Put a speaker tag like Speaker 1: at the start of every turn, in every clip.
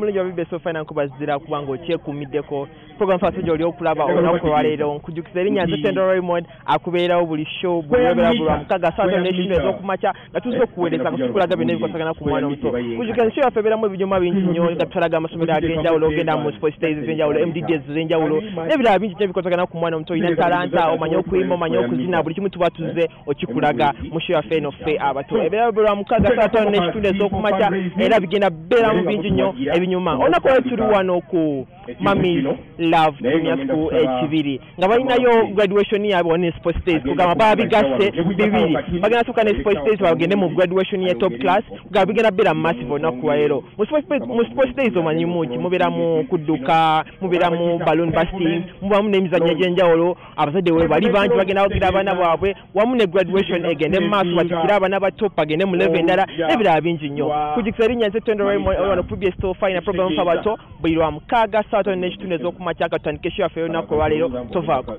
Speaker 1: mulungi babibe so fine nkubazira kubanga okyekumiddeko program fast joli okulaba olunaku lwaleero nkujjukiza erinnya nze Tendo Raymond akubeerawo buli show bwebera bulwa mukaga saa n'ekiro ez'okumakya nga tuze okuweereza kutukulaga byonna ebikosagana ku mwana omuto nkujjukiza show yaffe ebeeramu ebinyoma bingi nnyo nga tutalaga amasomero ag'enjawulo ogenda mu sports days ez'enjawulo MDDs ez'enjawulo n'ebirala bingi nnyo ebikosagana ku mwana omuto olina talanta omanye okuyimba omanye okuzina buli kimu tuba tuze okikulaga mu show yaffe eno ffe abato ebeera bulwa mukaga saa n'ekitundu ez'okumakya era bigenda beeramu bingi nnyo ebinyuma olunaku lwe tuli wano ku Mami's Love Junior School ekibiri nga balinayo graduation yaabwe ne sports days kugamba babigasse bibiri bagenda tuka ne sports days bagende mu graduation ya top class kugamba bigenda bera massive olunaku lwaleero mu sports days omanyi mungi mubeera mu kudduka mubeera mu balloon busting mubamu n'emizannyo egy'enjawulo abazadde we bali bangi bagenda bagira abaana baabwe wamu ne graduation egende mu maaso batikira abaana ba top bagende mu level endala n'ebirala bingi nnyo kujjukisa erinnya nze Tendo Raymond wano PBS to fine program f'abato buli lwa mukaaga saa ttaano n'ekitundu ez'okumakya akatandika esho yaffe olunaku olwaleero tovaako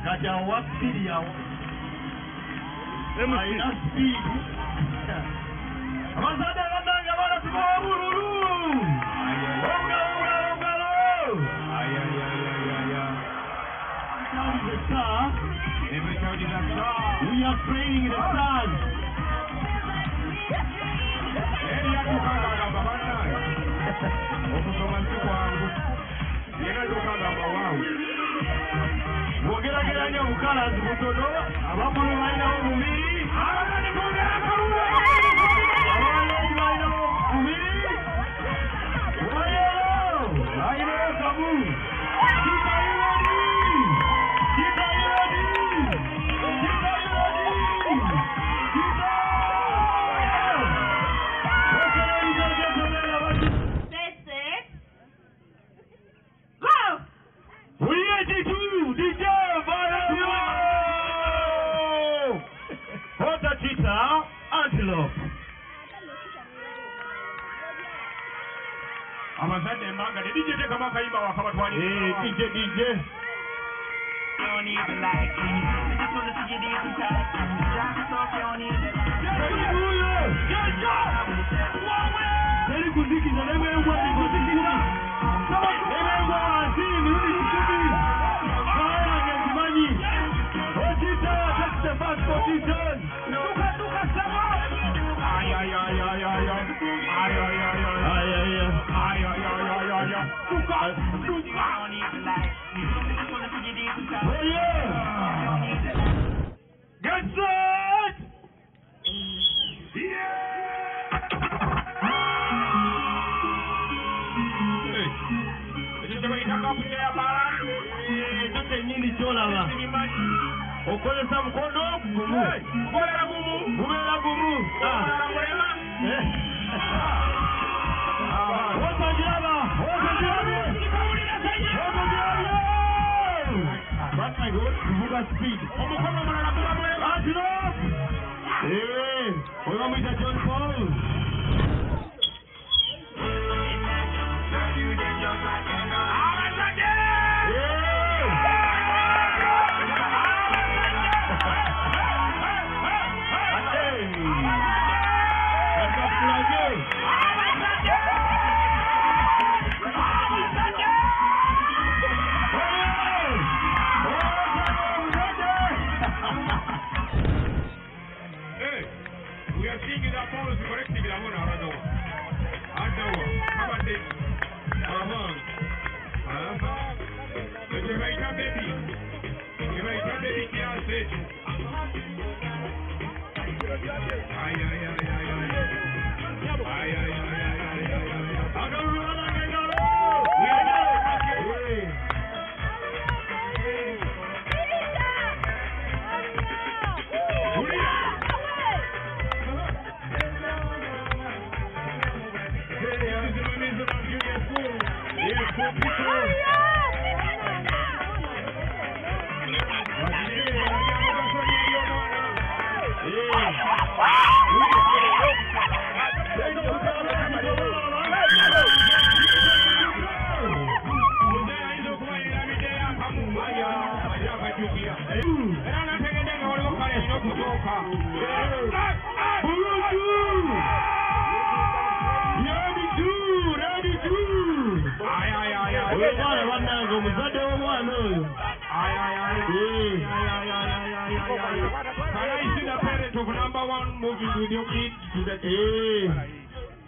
Speaker 2: Kaja wakili ya aina speed abazade badanga bana tubawa bururu we are praying in the sun. Wogerageranya obukalazi butono abamulu balina omubiri abagani bongera kalulu abagani balina omubiri oyo balina kabu abazadde embanga ne DJ teka makayimba wakabatwali DJ don't even like me. I just wanna see you deep inside. Jack us off, you don't even get set! Yeah! This is the way you talk up here, man. Just a mini chola. Okole some kono, gumu. Kubera gumu. Kubera gumu. What's the java? That's my goal. Buga speed. Hey, we're going to John Paul.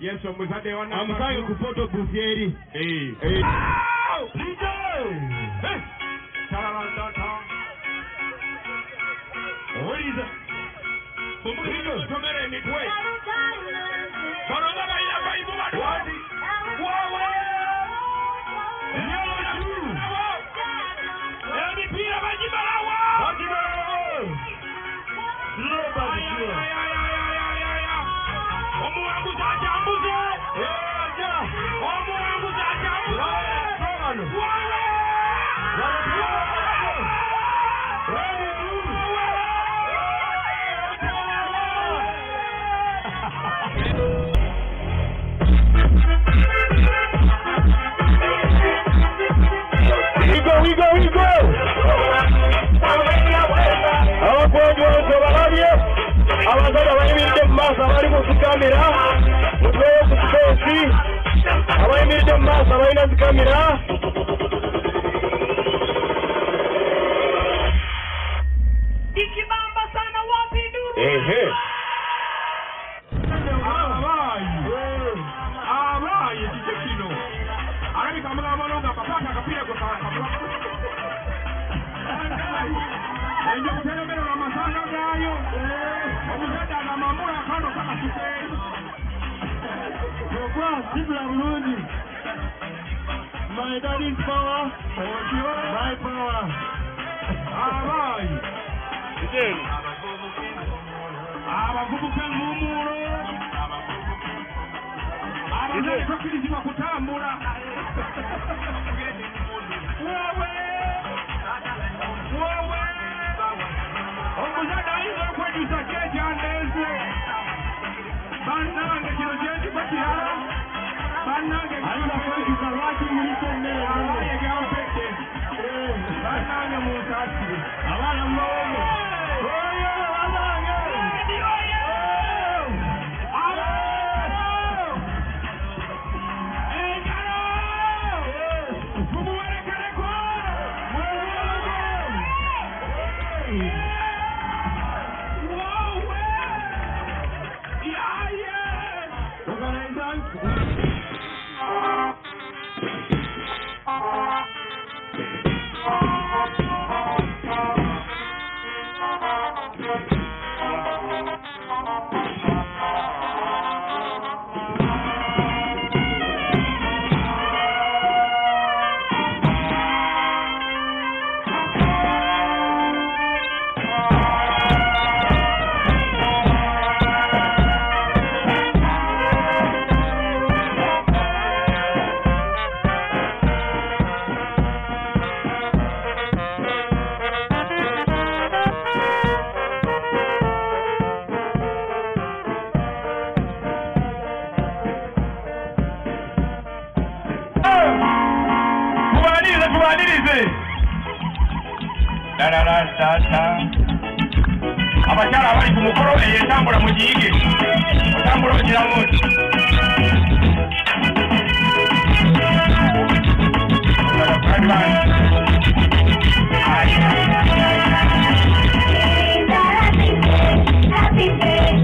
Speaker 2: Yes, I'm going to photo booth here. Hey. What is it? We go. Abakonjo balabye abazada bayimiridde mu maaso abali ku zikamera mutweyo ku sipesi abayimiridde mu maaso abalina zikamera ikibamba sana wapidu abaye kikino arabika mulamalonga papata akapira kwa Enjo kutelemera na masanga gayo. Omuzada na mamura kano kama kipei. Kwa sibla Burundi. My daddy's power. My power. Abai. Again. Abavubuka mumuro. Abazali kwakiriziwa kutambula. Omuzada ayinza okwejusa kyekyandese bannange kino kyekipakira bannange ayinza kwejusa lwaki mulise emmere abaye gampeke bannange munsasire abaana mubawogo oyo bannange engalo mumuwerekereko abakyala abali ku mukolo eyetambula mu giyige otambula ogiramu Happy day,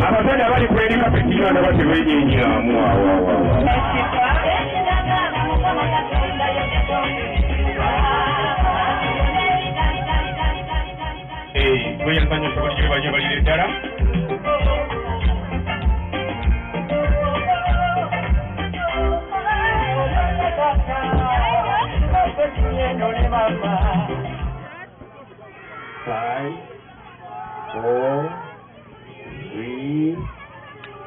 Speaker 3: Abasajja bali kweringa pekiyo ne batebenyenyaamu kweyambanya soboli gye banye balire ddala Five, 4, 3,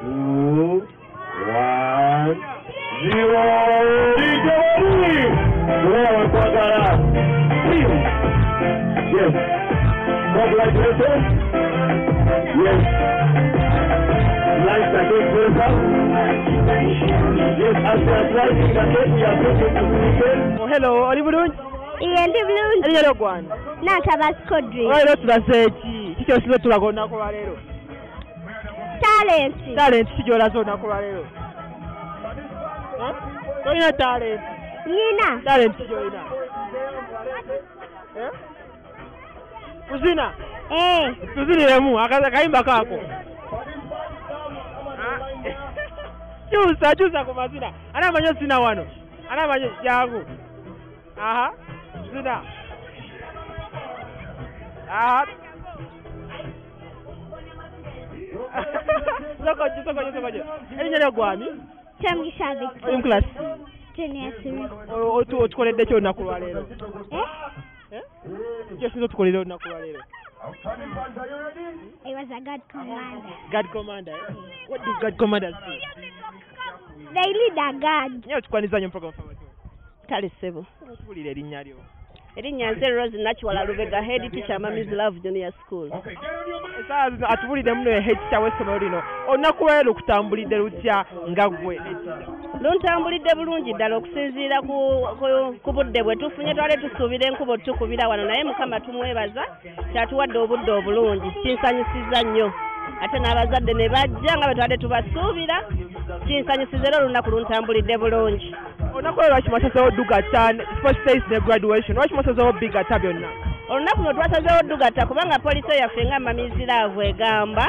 Speaker 3: 2, 1, 0. Yes. Congratulations. Yes. Nice again, welcome. Yes, as we are driving again, we are going to weekend.
Speaker 1: Oh, hello, oli bulungi?
Speaker 4: Iye ndi bulungi.
Speaker 1: Erinnya gwange?
Speaker 4: Nakabasi Kodri.
Speaker 1: Olwo tulaze ki? Kiki osize tulaga olunaku lwa leero?
Speaker 4: Talent.
Speaker 1: Talent ki gy'olaze olunaku lwa leero? Tolina talent?
Speaker 4: Nina.
Speaker 1: Talent ki gy'olina? Kuzina? Tuziniremu akayimba kaako. Kyusa ku mazina. Ani amanyi zina wano? Ani amanyi jangu? Aha. Zina. Aha. Sokoje. Erinnya gwani?
Speaker 4: Tamugisha Victor.
Speaker 1: In class.
Speaker 4: Junior 3.
Speaker 1: Otukoledde ki olunaku lwa leero? Kyosinza otukolera olunaku lwa leero?
Speaker 4: It was a God commander.
Speaker 1: God commander, eh? What do God commanders do?
Speaker 4: They lead a God.
Speaker 1: Nyewe tukwaniza nnyo program family.
Speaker 5: Kale ssebo.
Speaker 1: Tubulira erinnya lyo.
Speaker 5: Erinnya nze Rose Nakiwala Lubega, head teacher Mami's Love Junior School.
Speaker 1: Esaawa zino atubulidde muno head teacher w'essomero lino. Olunaku lwa leero kutambulidde lutya nga ggwe?
Speaker 5: Luntambulidde bulungi ddala okusinziira ku budde bwe tufunye twali tusuubira enkuba otukubira wano naye Mukama tumwebaza kyatuwadde obudde obulungi kinsanyusiza nnyo ate n'abazadde ne bajja nga bwe twali tubasuubira kinsanyusiza era olunaku luntambulidde bulungi.
Speaker 1: Olunaku lwaki mwasazeewo ddugatta sports days ne graduation lwaki mwasazeewo bigatta byonna?
Speaker 5: Olunaku luno twasazeewo ddugatta kubanga poliisi yaffe nga Mami's Love egamba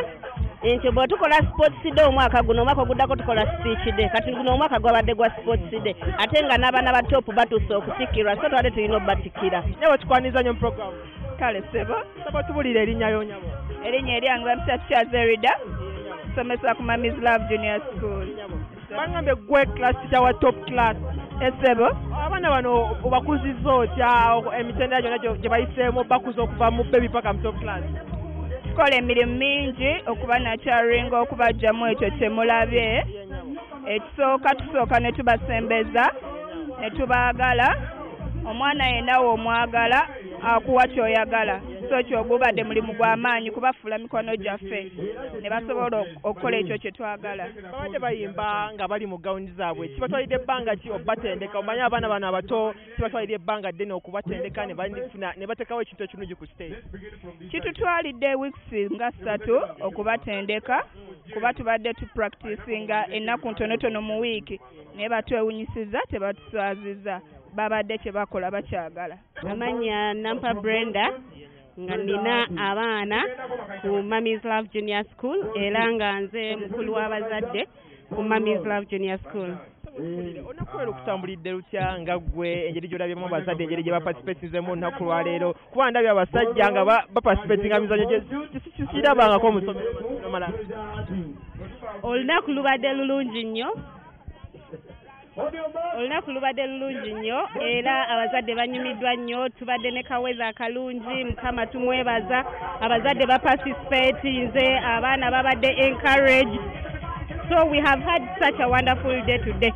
Speaker 5: nti bwe tukola sports day omwaka guno omwaka oguddako tukola speech day kati guno omwaka gwabadde gwa sports day ate nga n'abaana ba top batuuse okutikirwa so twali tulina obbatikira.
Speaker 1: Newe tukwaniza nnyo mu program.
Speaker 5: Kale ssebo.
Speaker 1: Saba tubulira erinnya lyonyabo.
Speaker 5: Erinnya eryange bamusatya Zerida somesa ku Mami's Love Junior School.
Speaker 1: Bangambe gwe class teacher wa top class.
Speaker 5: Essebo.
Speaker 1: Abaana bano obakuzizza otya emitendera gyonna gye bayiseemu bakuza okuva mu baby paka mu top class?
Speaker 5: Tukola emirimu mingi okuba nakyaringa okubajjamu ekyo kye mulabye. Tusooka ne tubasembeza ne tubaagala omwana yenna w'omwagala akuwa ky'oyagala
Speaker 6: research obubadde mulimu gw'amaanyi kubafuula mikono gyaffe ne basobola okukola ekyo kye twagala.
Speaker 1: Babadde bayimba nga bali mu gawundi zaabwe kibatwalidde ebbanga ki okubatendeka omanyi abaana bano abato kibatwalidde ebbanga ddene okubatendeka ne bateekawo ekintu ekirungi ku stage?
Speaker 6: Kitutwalidde weeks nga 3 okubatendeka kuba tubadde tupracticinga ennaku ntonotono mu wiiki naye batwewunyisiza tebatuswaziza babadde kye bakola bakyagala.
Speaker 5: Amanya Nampa Brenda nga nina abaana ku Mummy's Love Junior School era nga nze mukulu w'abazadde ku Mummy's Love Junior School.
Speaker 1: Onakubeera okutambulidde lutya nga ggwe engeri gy'olabyemu abazadde engeri gye baparticipatingemu olunaku lwaleero kuba ndabye abasajja nga baparticipatinga mizanyo kirabangako musomero.
Speaker 5: Olunaku lubadde lulungi nnyo. Olunaku lubadde lulungi nnyo era abazadde banyumiddwa nnyo tubadde ne kaweza akalungi Mukama tumwebaza abazadde baparticipatinze abaana babadde encouraged so we have had such a wonderful day today.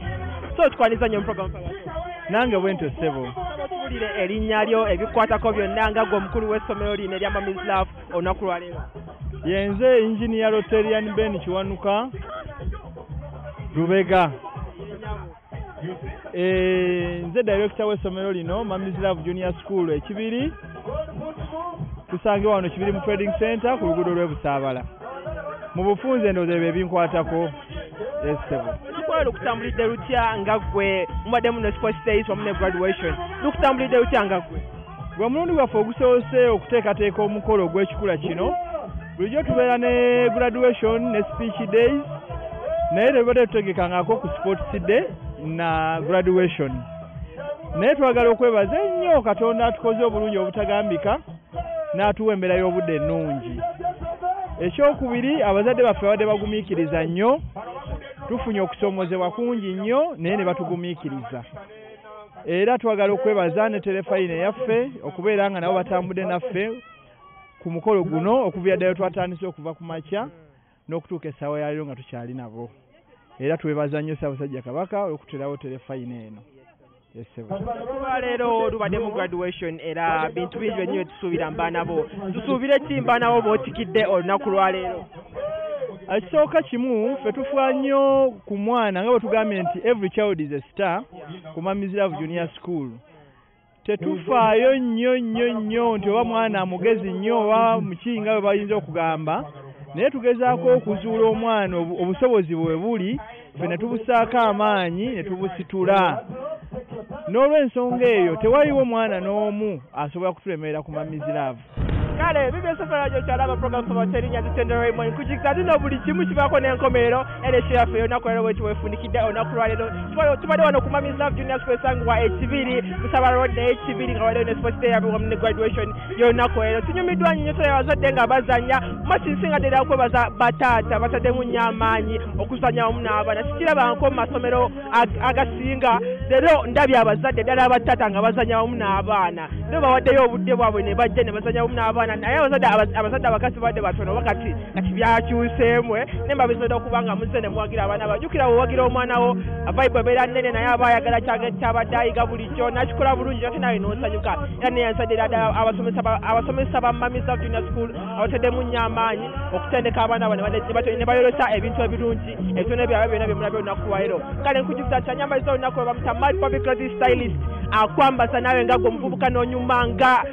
Speaker 1: So tukwaniza nnyo program
Speaker 7: nange bwento ssebo
Speaker 1: tuwulire erinnya lyo ebikwatako byonna nga gwe omukulu w'essomero lino erya Mummy's Love olunaku lwaleero.
Speaker 7: Yenze Engineer Rotarian Ben Kiwanuka Lubega. Nze director w'essomero lino Mummy's Love Junior School ekibiri tusange wano kibiri mu Trading Center ku luguudo lw'Ebusaabala mu bufunze ndowooza ebyo ebinkwatako.
Speaker 1: Tukwala okutambulidde lutya nga ggwe mubadde muno sports days wamu ne graduation lukutambulidde lutya nga ggwe?
Speaker 7: Gwe mulundi gwaffe ogusoose okuteekateeka omukolo gw'ekikula kino bulijjo tubeera ne graduation ne speech days naye tebadde tutegekangako ku sports day na graduation naye twagala okwebaza ennyo Katonda atukoze obulungi obutagambika n'atuwa embeera y'obudde ennungi. Ekyokubiri abazadde baffe babadde bagumiikiriza nnyo tufunye okusoomozebwa kungi nnyo naye ne batugumiikiriza era twagala okwebaza ne terefayine yaffe okubeera nga nabo batambudde naffe ku mukolo guno okuva ddayo twatandise okuva ku makya n'okutuuka essaawa ya leero nga tukyali nabo era twebaza nnyo Ssaabasajja Kabaka olw'okuterawo terefayine eno.
Speaker 1: Leero lubadde mu graduation era bintu bingi byennyini tusuubira mbaana bo tusuubire ki mbaana bo b'otikidde olunaku lwaleero?
Speaker 7: Ekisooka kimu ffe tufuba nnyo ku mwana nga bwe tugambye nti every child is a star ku Mummy's Love Junior School. Tetufaayo nnyo nti oba mwana mugezi nnyo oba muki nga bwe bayinza okugamba naye tugezaako okuzuula omwana obusobozi bwe buli ffe ne tubusaako amaanyi ne tubusitula. N'olw'ensonga eyo tewaliwo mwana n'omu asobola kutulemerera ku Mummy's Love.
Speaker 1: Kale bibesofera gyo kyalaba program soba terinya Tender Raymond kujikisa dino buli kimu kibako n'enkomerero era ekyo yaffe olunaku leero bwe kiweefunikidde olunaku lwaleero tubadde wano ku Mummy's Love Junior School esangibwa ekibiri Musaba Road ekibiri nga waliwo ne sports day yawamu ne graduation y'olunaku leero tunyumiddwa nnyo tolaba abazadde nga bazannya masinsinga ddala okwebaza bataata bataddemu nnyo amaanyi okuzannya wamu n'abaana sikirabangako mu masomero agasinga leero ndabye abazadde ddala abataata nga bazannya wamu n'abaana nibo bawaddeyo obudde bwabwe ne bajja ne bazannya wamu n'abaana naye abazadde abakasi badde batono wakati kati byakyuseemwe ne mbabisobola okuba nga muzze ne muwagira abaana bajjukira bwewagira omwana wo avayibu ebeera nnene naye aba ayagala kyabadde ayiga bulijjo n'akikola bulungi ate nawe n'osanyuka era neyansadde ddala abasomesa ba Mummy's Love Junior School abateddemu nnyo amaanyi okutendeka abaana abo ne bayolesa ebintu ebirungi ebitono ebyabwe byonna bye mulabye olunaku lwaleero kale nkujjukiza kyanyambaliza olunaku lwe bamuta Mad Public Clothing Stylist akwambaza nawe nga gwe omuvubuka n'onyuma nga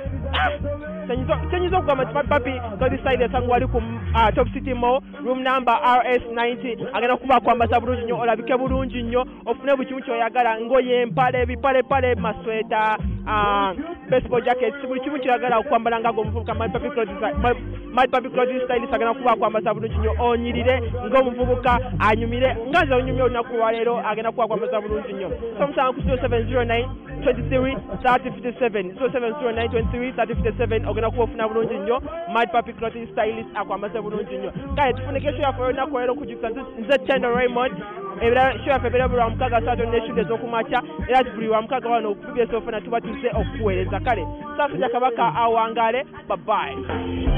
Speaker 1: Chenyizo okugamba nti Papi Clothing Stylist sangu wali ku Top City Mall room number RS90 agenda kuba kwambaza bulungi nnyo olabike bulungi nnyo ofune buli kimu kyoyagala ngoye empale bipale masweta baseball jackets buli kimu kyoyagala okwambala nga ng'omuvubuka Mad Papi Clothing Stylist agenda kuba kwambaza bulungi nnyo onyirire ng'omuvubuka anyumire nga nze onyumye olunaku lwaleero agenda kuba kwambaza bulungi nnyo so musanga ku 0709 23 3057 0709 23 3057 ogenda kuba ofuna bulungi nnyo Mad Papi Clothing Stylist akwambaze bulungi nnyo kale tufunike show yaffe olunaku leero okujjukiza nze Tender Raymond show yaffe ebeera buli Lwamukaaga Saturday n'eshudde ez'okumakya era buli Lwamukaaga wano okubibya esofuna tuba tuze okukuweereza kale Ssaabasajja Kabaka awangaale bye bye.